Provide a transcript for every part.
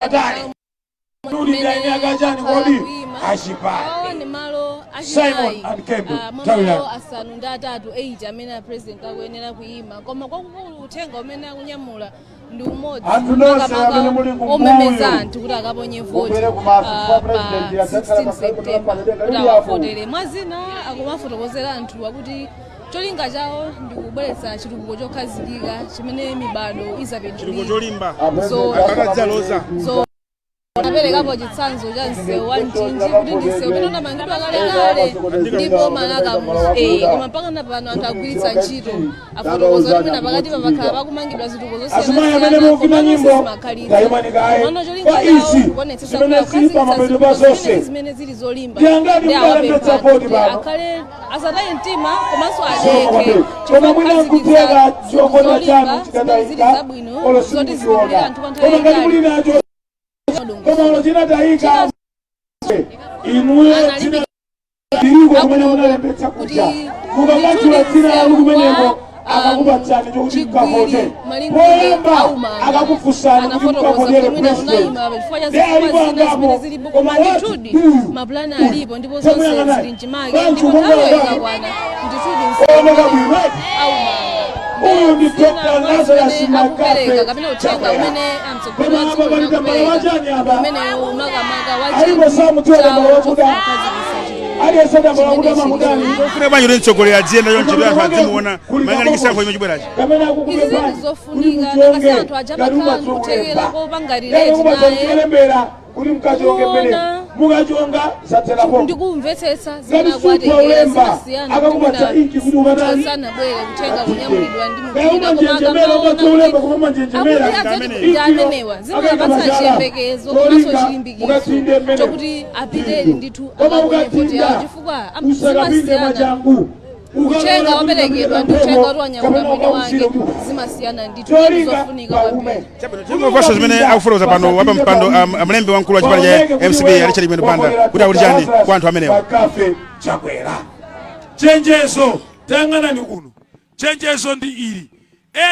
atali nuli ndani akachani kodi ashipate Simon and Campbell malo asanu ndi atatu 8 amene president akuyenera kuima koma kwakukulu uthenga umene akunyamula ndi umodzi omemeza anthu kuti akaponye voti pa 16 September kuti awavotere mwazina akumafotokozera anthu akuti cholinga chawo ndi kubweretsa chitukuko chokhazikika chimene mibado izapindulira cholimba so aperekapo chitsanzo cha msewu wa Mchinji kuti ndi msewu umene unamangidwa kalekale ndipo malakamulo koma mpaka napano anthu agwiritsa ntchito afotokoza kuti mwina pakati pakhala pakumangidwa zitukuko zosiyanasiyana zimakhalira komano cholinga chawo ndikuonetsetsa kuti akhazikitsa zimene zili zolimba ndi awapempha kuti akhale asataye mtima komanso adeke chifukwa kukhazikitsa zolimba zimene zili zabwino zoti zipindulira anthu pa nthawi yayitali Como jina daika inue jina dirigo kumene munalembetsa kuja mukakachula jina la kumeneko akakupatsani chokuti mukavote poyamba akakufunsani kuti mukavotere president ndi alipo angapo koma nditudi maplani alipo ndipo zonse zili mchimake ndipo nthawi ikakwana nditudi uyu ndi Dr. Lazarus Makape kapena uthenga umene alipo samutera malawakuda aliyesenda malawakuda mamudani ufune banyo nitsogolera ajenda yonchero anthu adzimuona mayang'ana chisankho chimwe chibwerachi izi zofunika nakasi anthu ajabakhala kuthekera kopangalireti naye kuli mukachonge mbele mukachonga zatselapo ndikumvetsetsa zinakwatengera zimasiyana akakubatsa inchi kuti ukatani sanabwere kuthenga kunyamulidwa ndi mupira koma amenewa zimapatsa chiyembekezo komanso chilimbikitso chokuti apiteni ndithu akaponye voti yawo chifukwa zimasiyana uthenga waperekedwa ndi uthenga kuti wanyamula mwini wake zimasiyana ndithu zofunika kwambiri vaso zimene akufotokoza pano wapa mpando mlembi wamkulu wa chipani cha MCB alichali mwene panda kuti akuti chani kwa anthu amenewa Chakwera chenjezo tayang'anani kuno chenjezo ndi ili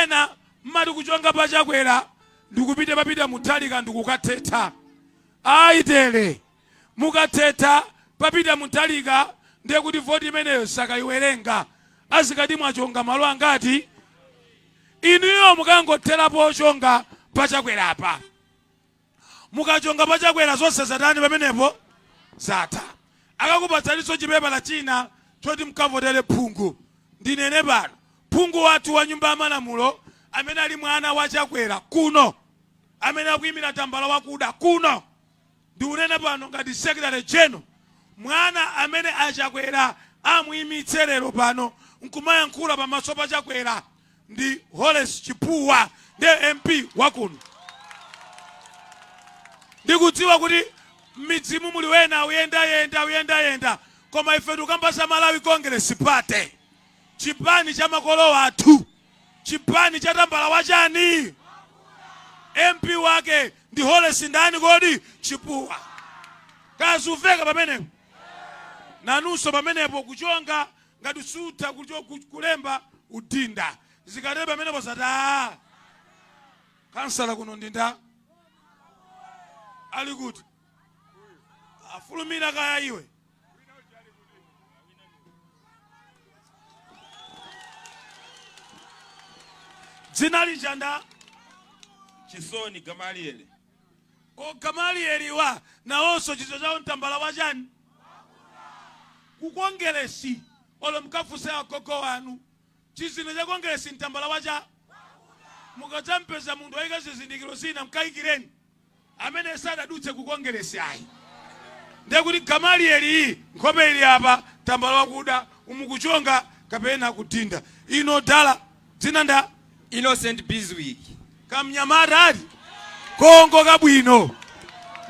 ena mmati kuchonga pa Chakwera ndikupita papita muthalika ndikukathetha ayitere mukathetha papita muthalika ndiye kuti voti imeneyo sakaiwerenga azikati mwachonga malo angati inuyo mukangotherapo chonga pa Chakwera apa mukachonga pa Chakwera zonse zatani pamenepo zatha akakupatsaniso chipepa china choti mukavotere phungu ndinene pano phungu wathu wa nyumba ya malamulo amene ali mwana wa Chakwera kuno amene akuyimira tambala wakuda kuno ndiunene pano ngati secretary general mwana amene achakwera amuyimitse lero pano nkumayankhula pamaso pa Chakwera ndi Horace Chipuwa ndi MP wakuno ndikudziwa kuti midzimu muli wena uyenda koma ife tukambasa Malawi Congress Party chipani cha makolo wathu chipani cha tambala wachani MP wake ndi Horace ndani kodi Chipuwa kazuveka pamenepo nanunso pamenepo kuchonga ngati sutha kulemba udinda zikatero pamenepo zata kansala kuno ndinda ali kuti afulumira kaya iwe dzina lijanda Chisoni Gamalieli o Gamalieli wa nawonso chizo chawo ntambala wachani kukongeresi olo mukafuse akoko wanu chizino cha kongeresi ntambala wacha mukadzampeza munthu ayika zizindikiro zina mkayikireni amene sadadutse kukongeresi ayi ndiye kuti Gamalieli nkhope ili apa tambala wakuda umukuchonga kapena kudinda ino dala dzina nda Innocent Bizweek kamnyamata ati kongo kabwino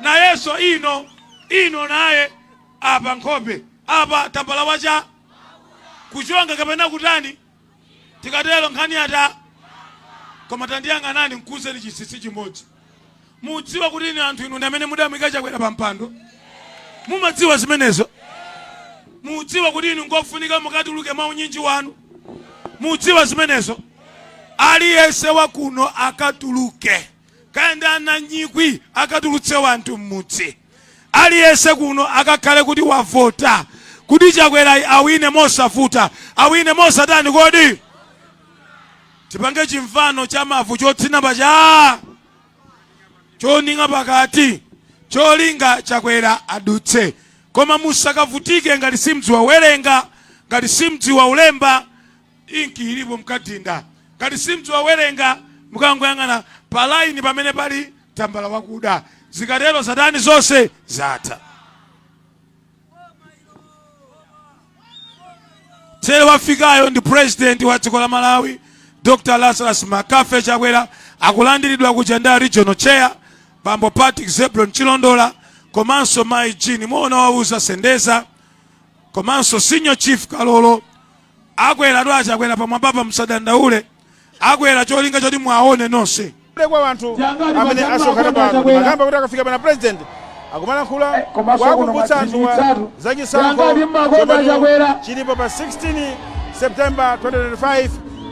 nayeso ino naye apa nkhope apa tambala wacha kuchonga kapena kutani tikatero nkhani ata koma tandiyang'anani mkuze ni chisisi chimodzi mudziwa kuti inu anthu inu ndi amene mudamika Chakwera pa mpando mumadziwa zimenezo mudziwa kuti inu ngofunika mukatuluke maunyinji wanu mudziwa zimenezo aliyense wakuno akatuluke kaenda na nyikwi akatulutse wanthu mmudzi aliyense kuno akakhale kuti wavota kuti Chakwera awine mosafuta awine mosatani kodi tipange chimfano cha mavu chotsina pacha choninga pakati cholinga Chakwera adutse koma musakavutike ngati simdziwa werenga ngati simdziwa ulemba inki ilipo mkadinda ngati simdziwa werenga mukangoyang'ana palaini pamene pali tambala wakuda zikatero satani zonse zatha. Tere wafikayo ndi president wa dziko la Malawi Dr. Lazarus Makafe Chakwera akulandiridwa kuchanda regional chair Bambo Patrick Zeblon Chilondola komanso Mai Jini muona wauza Sendeza komanso senior chief Kalolo akwera ndo Chakwera pamwamba msadandaule akwera cholinga choti muaone nonse kwa wanthu amene asonkhana pano magamba kuti akafika pana president akumalankhula wakumbutsa anthu zachisankho chilipo pa 16 September 2025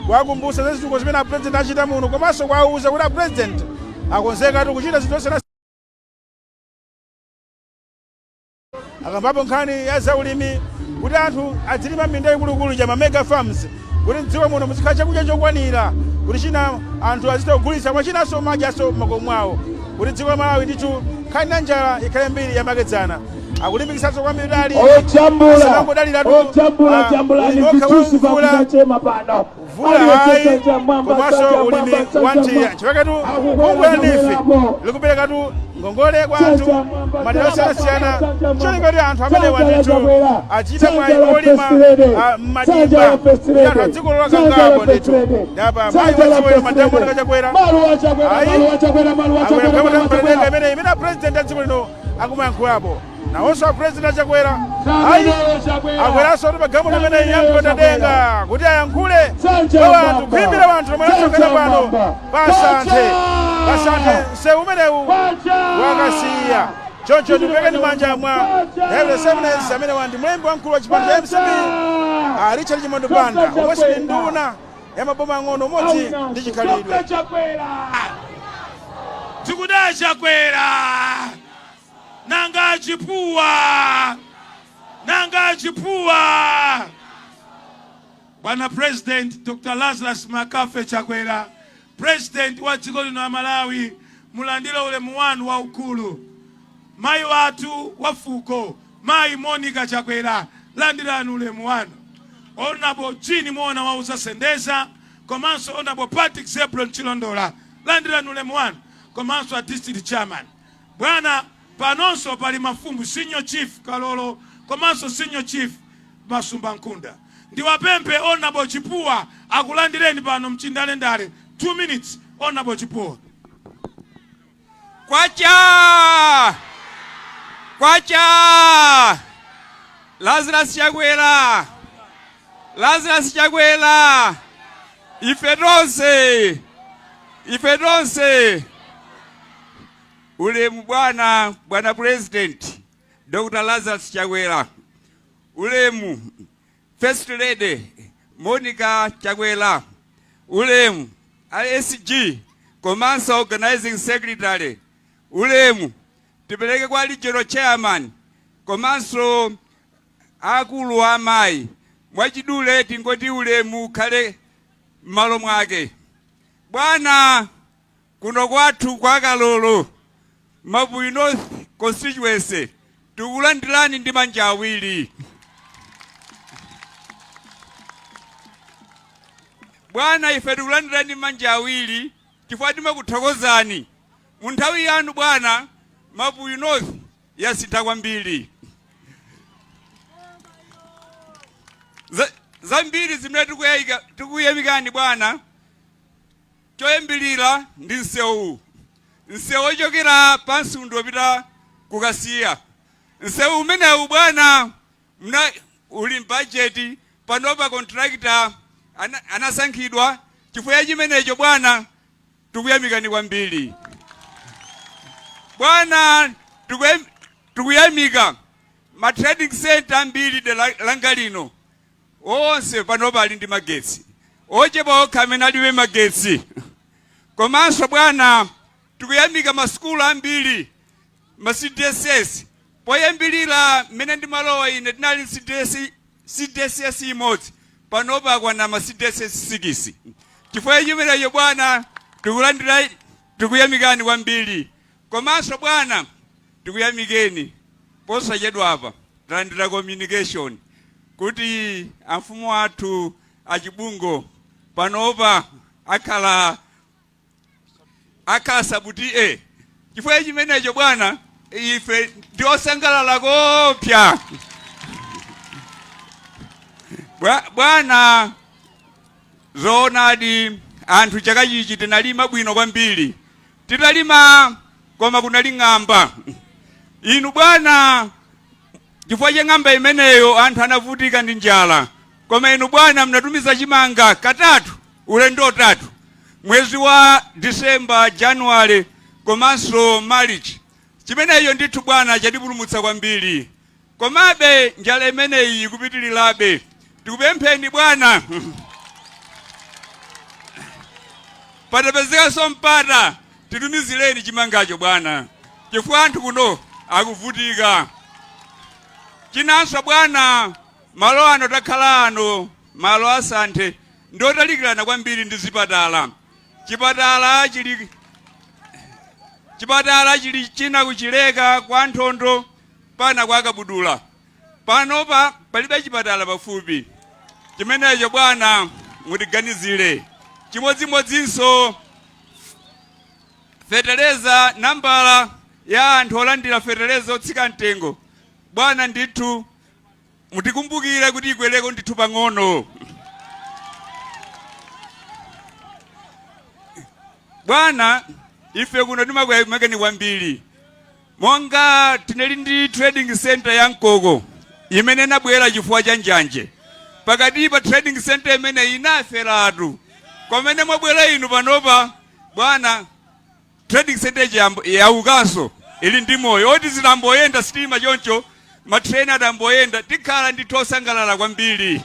wakumbutsa za zituko zimene president achita muno komanso kwauza kuti president akonzeka kuchita zinthu zonse akambapo nkhani ya zaulimi kuti anthu adzilima minda ikuluikulu ya mega farms kuti mdziko muno muzikhala chakudya chokwanira kuti china anthu azitogulitsa mwachinanso madyaso m'makomo mwawo kuti dziko la Malawi ndithu nkhani ya njala ikhale mbiri yamakedzana akulimbikitsanso kwambiri dali vula hayi komanso ulimi wantiya chipakatu kongwera ndife likuperekatu ngongole kwa anthu madera osiyanasiyana cholinga kuti anthu amene wandithu achita mwayi olima m'madimba kuti anthu adzikolola kangapo ndithu dapa mayi wadziwero madamu oneka Chakwera ayi imene president adziko lino akumayankhulapo nawonso president Chakwera ayi akweranso kuti magamu amene yangotadenga kuti ayankhule kwa anthu kuimbira wanthu lomwe lasonkhana pano pasanthe msewu umenewu wakasiya choncho ndipekeni manja mwa David Seminars amene wandi mlembi wamkulu wa chipani cha MCB Richard Chimondo Banda omwenso ndi nduna ya maboma ang'ono umodzi ndi chikhalidwe tikuda Chakwera nanga chipuwa Bwana President Dr. Lazarus Makafe Chakwera President wa dziko lino la Malawi mulandira ulemu wanu wa ukulu mayi watu wa fuko mayi Monica Chakwera landirani ulemu wanu Honorable Jini muona wauza Sendeza komanso Honorable Patrick Zeblon Chilondola landirani ulemu wanu komanso a district chairman bwana panonso pali mafumu senior chief Kalolo komanso senior chief Masumba Nkunda ndiwapempe Honorable Chipuwa akulandireni pano mchindale ndale 2 minutes Honorable Chipuwa kwacha Lazarus Chakwera ife tonse ulemu bwana president Dr. Lazarus Chakwera ulemu First Lady Monica Chakwera ulemu ISG komanso organizing secretary ulemu tipeleke kwa regional chairman komanso akulu amayi mwachidule tingoti ulemu khale m'malo mwake bwana kuno kwathu kwa Kalolo Malawi North constituency tikulandirani ndi manja awiri bwana ife tikulandirani ndi manja awiri chifukwa timakuthokozani mu nthawi yanu bwana Malawi North yasintha kwambiri zambiri zimene tikuyamikani bwana choyambilira ndi nsewu ochokera pansi ndopita kukasiya nsewu umenewu bwana uli budget panopa contractor anasankhidwa chifukwa chimenecho bwana tikuyamikani kwambiri bwana tikuyamika ma trading center ambiri de langa lino onse panopa ali ndi magetsi ochepa okha amene alibe magetsi komanso bwana tikuyamika maskulu ambiri ma CDSS poyambilira mmene ndimalowa ine tinali CDSS imodzi panopa kwana ma CDSS 6 chifukwa chimenecho bwana tikulandira tikuyamikani kwambiri komanso bwana tikuyamikeni posachedwa apa talandira communication kuti amfumu athu achibungo panopa akhala sabuti chifukwa chimenecho bwana ife ndiosangalala kopya bwana zoonadi anthu chaka chichi tinalima bwino kwambiri titalima koma kunali ng'amba inu bwana chifukwa cha ng'amba imeneyo anthu anavutika ndi njala koma inu bwana mnatumiza chimanga katatu ulendo utatu mwezi wa Disemba, January komanso March chimeneyo ndithu bwana chatipulumutsa kwambiri komabe njala imeneyi ikupitirirabe tikupempheni bwana patapezeka mpata titumizireni chimangacho bwana chifukwa anthu kuno akuvutika chinanso bwana malo ano takhala ano malo asanthe ndotalikirana kwambiri ndi zipatala chipatala chili china kuchileka kwa Nthondo pana kwa Kabudula panopa palibe chipatala pafupi chimenecho bwana mutiganizire chimodzimodzinso feteleza nambala ya anthu olandira feteleza otsika mtengo bwana ndithu mutikumbukire kuti ikwereko ndithu pang'ono bwana ife kuno timakuyamikani kwambiri monga tinali ndi trading center ya Nkoko imene nabwera chifukwa cha njanje pakati pa trading center imene inaferatu komene mwabwera inu panopa bwana trading center yaukanso ili ndi moyo oti zitamboyenda sitima choncho matreni atamboyenda tikhala ndithosangalala kwambiri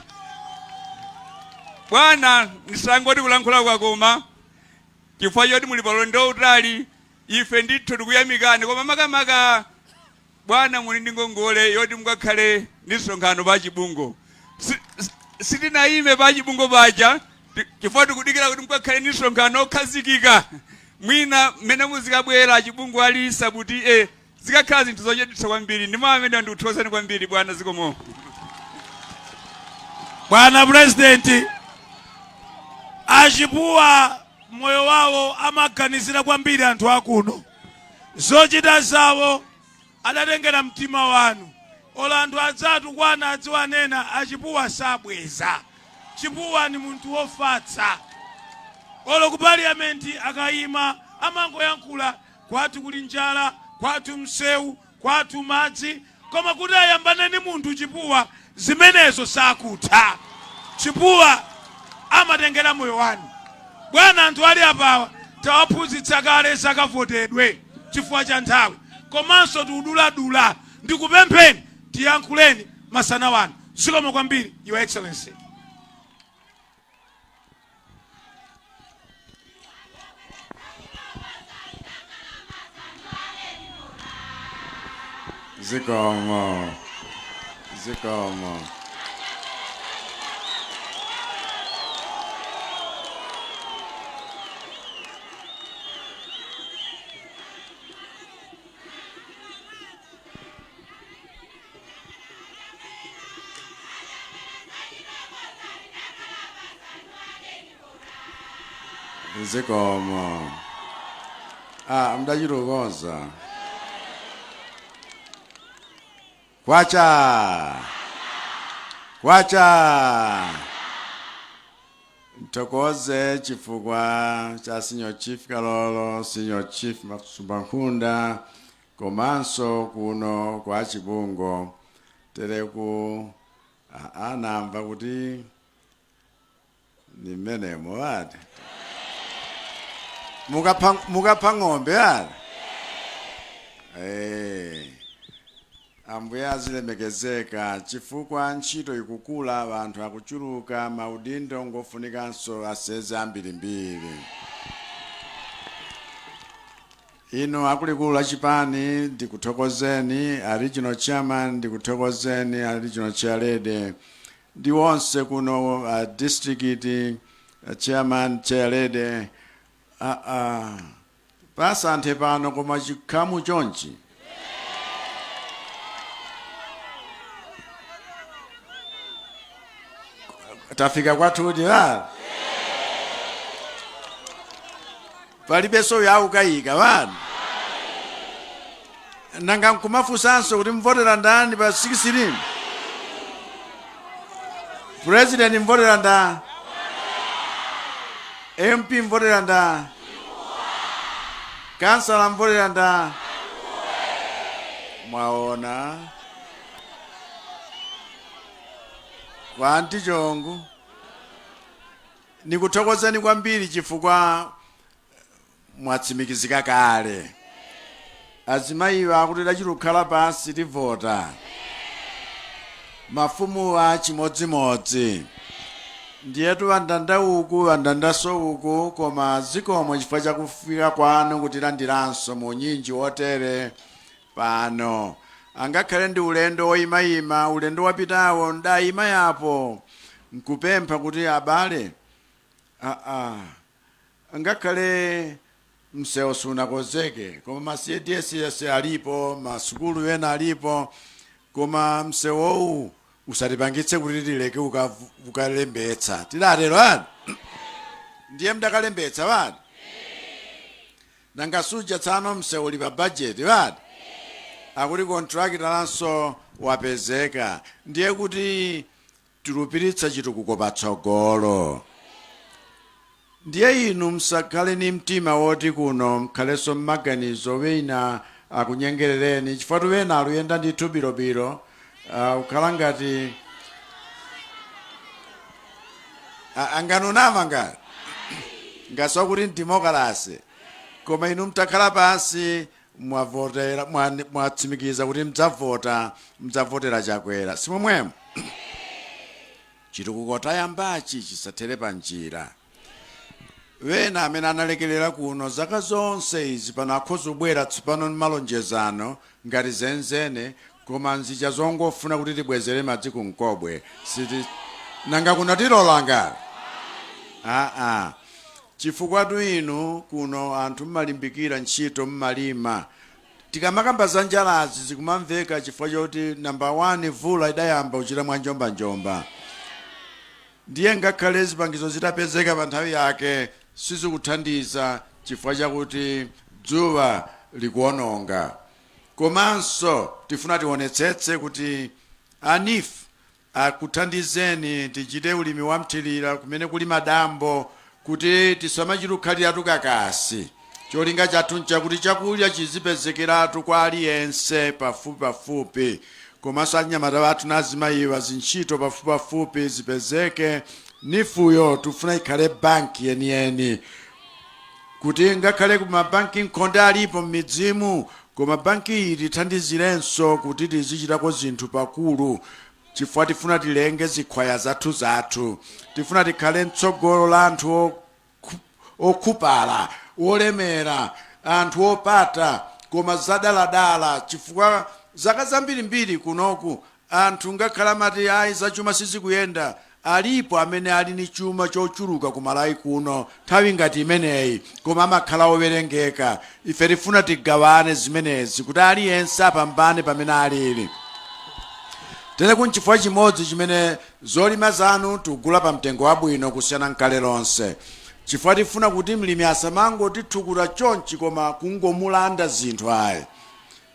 bwana nisangoti kulankhula kwakoma chifukwa choti muli palendo utali ife ndithu tikuyamikani koma makamaka bwana muli ndi ngongole yoti mukakhale ndi msonkhano pa chibungo sitinayime pa chibungo paja chifukwa tikudikira kuti mukakhale ndi msonkhano okhazikika mwina mmene muzikabwera chibungo ali sabuti zikakhala zinthu zochedwitsa kwambiri ndimo amene ndikuthokozani kwambiri bwana zikomo bwana president achipuwa moyo wawo amaganizira kwambiri anthu akuno zochita zawo adatengera mtima wanu ola anthu adzatu kwana adziwanena achipuwa sabweza chipuwa ni munthu wofatsa olo ku parliament akayima amangoyankhula kwathu kuli njala kwathu msewu kwathu madzi koma kuti ayambane ni munthu chipuwa zimenezo sakutha chipuwa amatengera moyo wanu bwana anthu ali apawa tawaphunzitsa kale zakavotedwe chifukwa cha nthawi komanso tiuduladula ndikupempheni tiyankhuleni masana wanu zikomo kwambiri your excellency zikomo zikomo mdachirokoza kwacha mtokoze chifukwa cha senior chief Kalolo, senior chief Masumbankhunda komanso kuno kwa chibungo tereku anamva kuti ni menemo wati mukapha ng'ombe ati ambuye azilemekezeka chifukwa ntchito ikukula abantu akuchuluka maudindo ngofunikanso aseze ambirimbiri ino akulikulu la chipani ndikuthokozeni, a regional chairman ndikuthokozeni, a regional chairlady ndi wonse kuno, a district chairman chairlady, pasanthe pano koma chikhamu chonchi. Tafika kwathu kuti palibe so yaukayika vanu. Nanga nkumafusanso kuti mvotera ndani pa 16. President mvotera ndani, MP mvotera ndani, kansala mvotera ndani. Mwaona kwanti chongo. Nikuthokozeni kwambiri chifukwa mwatsimikizika kale. Azimayi akuti dachilukhala pansi tivota. Mafumu wa chimodzimodzi. Ndiyetu vandandauku vandandasouku koma zikomo chifukwa chakufika kwanu kuti landiranso mu nyinji wotere pano. Angakhale ndi ulendo woyimayima, ulendo wapitawo ndayima yapo nkupempha kuti abale angakhale msewu sunakozeke koma ma-CDS alipo, masukulu wena alipo, koma msewowu usatipangitse kuti tileke ukalembetsa. Tilatero vanu? Ndiye mdakalembetsa vanu? Nanga suja tsano msewu li pa budget vanu? Akuti contract lanso wapezeka. Ndiye kuti tilupiritsa chitukuko patsogolo. Ndiye inu msakhale ni mtima woti kuno mkhaleso mmaganizo wena akunyengerereni chifukwa wena aluyenda ndithu bilobilo. Ukhala ngati anganonama ngati ngaso kuti ndimokalase koma inu mtakhala pansi mwavotera mwatsimikiza kuti mdzavotera Chakwera simomwemo. Chitukuko tayambachi chisathere pa njira. Wena amene analekelera kuno zaka zonse izi pano akhoza kubwera tsopano malonjezano ngati zenzene koma nzija zongofuna kuti tibwezere madzi kumkobwe. Nanga kuno tilola ngati? Chifukwa tu inu kuno anthu mmalimbikira ntchito mmalima. Tikamakamba za njalazi zikumamveka chifukwa choti number 1 vula idayamba uchita mwa njomba. Ndiye ngakhale zipangizo zitapezeka pa nthawi yake sizikuthandiza chifukwa chakuti dzuwa likuononga. Komanso tifuna tionetsetse kuti ANIF akuthandizeni tichite ulimi wa mthirira kumene kuli madambo kuti tisamachilukhalira tukakasi. Cholinga chathu nchakuti chakudya chizipezekeratu kwa aliyense pafupi. Komanso anyamata wathu na azimayiwa zintchito pafupi zipezeke. Nifuyo tufuna ikhale banki yeniyeni kuti ngakhale kuma banki nkhonde alipo m'midzimu koma banki iyi tithandizirenso kuti tizichitako zinthu pakulu chifukwa tifuna tilenge zikhwaya zathu. Tifuna tikhale mtsogolo la anthu okhupala, olemera, anthu opata koma zadaladala chifukwa zaka zambirimbiri kunoku anthu ngakhala mati ayi zachuma sizikuyenda. Alipo amene ali ni chuma chochuluka ku Malawi kuno nthawi ngati imeneyi koma amakhala owerengeka. Ife tifuna tigawane zimenezi kuti aliyense apambane pamene alili. Tene kunchifukwa chimodzi chimene zolima zanu tugula pa mtengo wabwino kusiyana nkale lonse. Chifukwa tifuna kuti mlimi asamango tithukula chonchi koma kungomulanda zinthu ayi.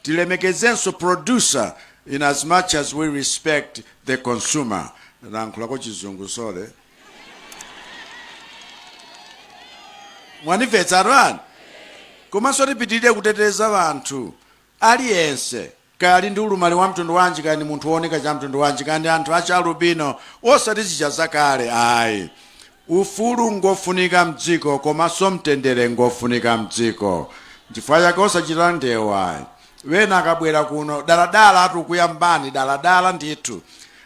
Tilemekezenso producer in as much as we respect the consumer. Nankhulako chizungu sole. Manifesto run. Komanso tipitirire kuteteza vanthu aliyense kali ndi ulumali wa mtundu wanji kani munthu wooneka cha mtundu wanji kandi anthu achalubino osati zichazakale ayi. Ufulu ngofunika mdziko komanso mtendere ngofunika mdziko. Chifukwa chake osachita ndewa. Wena akabwera kuno daladala atukuyambani daladala ndithu.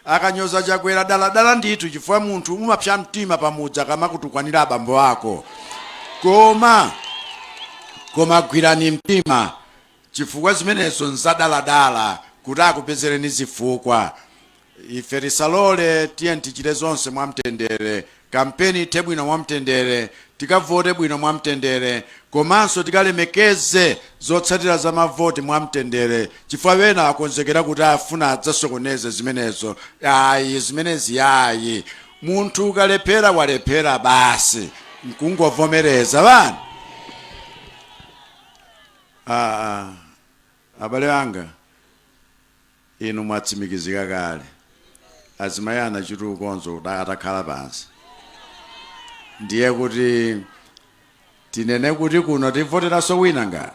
Akanyoza Chakwera daladala ndithu chifukwa munthu umapsa mtima pamudzi akamakutukwanira abambo ako. Koma koma gwirani mtima chifukwa zimenezo nzadaladala kuti akupezereni zifukwa. Ife tisalole tiye tichite zonse mwamtendere, kampeni ite bwino mwamtendere, tikavote bwino mwamtendere, komanso tikalemekeze zotsatira za mavoti mwamtendere, chifukwa wena akonzekera kuti afuna adzasokoneze zimenezo. Ayi zimenezi ayi, munthu ukalephera walephera basi, nkungovomereza bana. Abale anga inu mwatsimikizika kale, azimayana chitu konzo atakhala pansi, ndiye kuti tinene kuti kuno tivoteraso wina ngati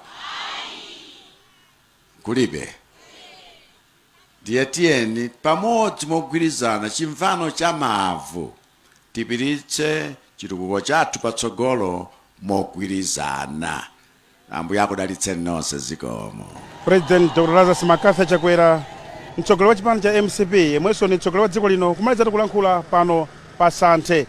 kulibe. Ndiye tiyeni pamodzi mogwirizana chimvano cha mavu tipiritse chitukuko chathu patsogolo mogwirizana. Ambuye akudalitseni nonse zikomo. President Dr. Lazarus Makatha Chakwera, mtsogoleri wa chipani cha MCP, yemwenso ni mtsogoleri wa dziko lino, kumaliza kulankhula pano pa Santhe.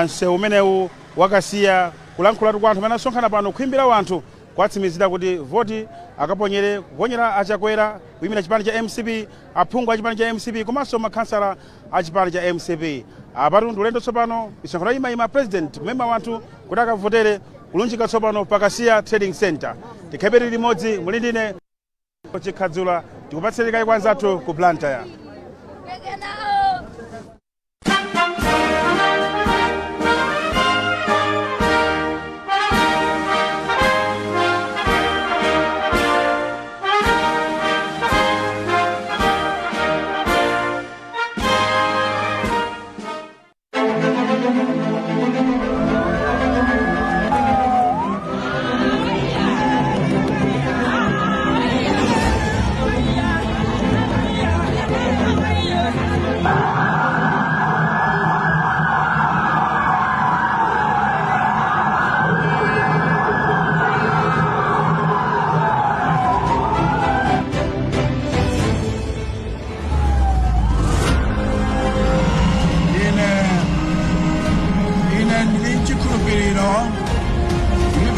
Msewu umenewu wakasiya kulankhula kwa anthu amene asonkhana pano kuimbira wanthu kwatsimikizira kuti voti akaponyere kuponyera achakwera kuyimira chipani cha MCP, aphungu a chipani cha MCP komanso makhansala a chipani cha MCP. Apatu ndi ulendo tsopano isankho ima president kumema wanthu kuti akavotere kulunjika tsopano pakasiya trading center. Tikhepere limodzi muli ndine chikhadzula tikupatsirika kayi kwanzathu ku Blantyre.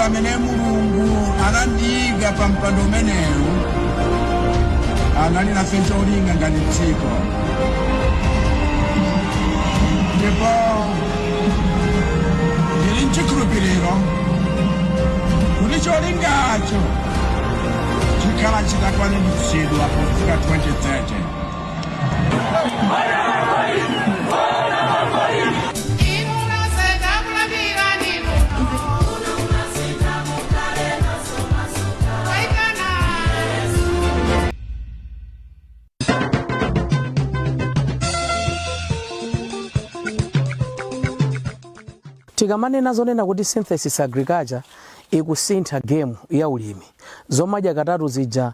Pamene Mulungu anandiika pa mpando umenewu anali nafe cholinga ngati dziko, ndipo ndili mchikhulupiriro kuti cholingacho chikhala chitakwaniritsidwa pofika 2030. Tikamanena zonena kuti synthesis agriculture ikusintha game ya ulimi, zomadya katatu zija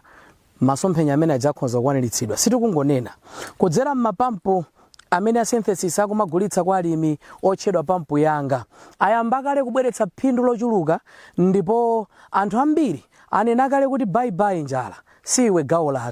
masomphenya amene adzakhonza kukwaniritsidwa sitikungonena kudzera mmapampu amene a synthesis akumagulitsa kwa alimi otchedwa pampu yanga ayamba kale kubweretsa phindu lochuluka, ndipo anthu ambiri anena kale kuti bye bye njala siwe gawo lake.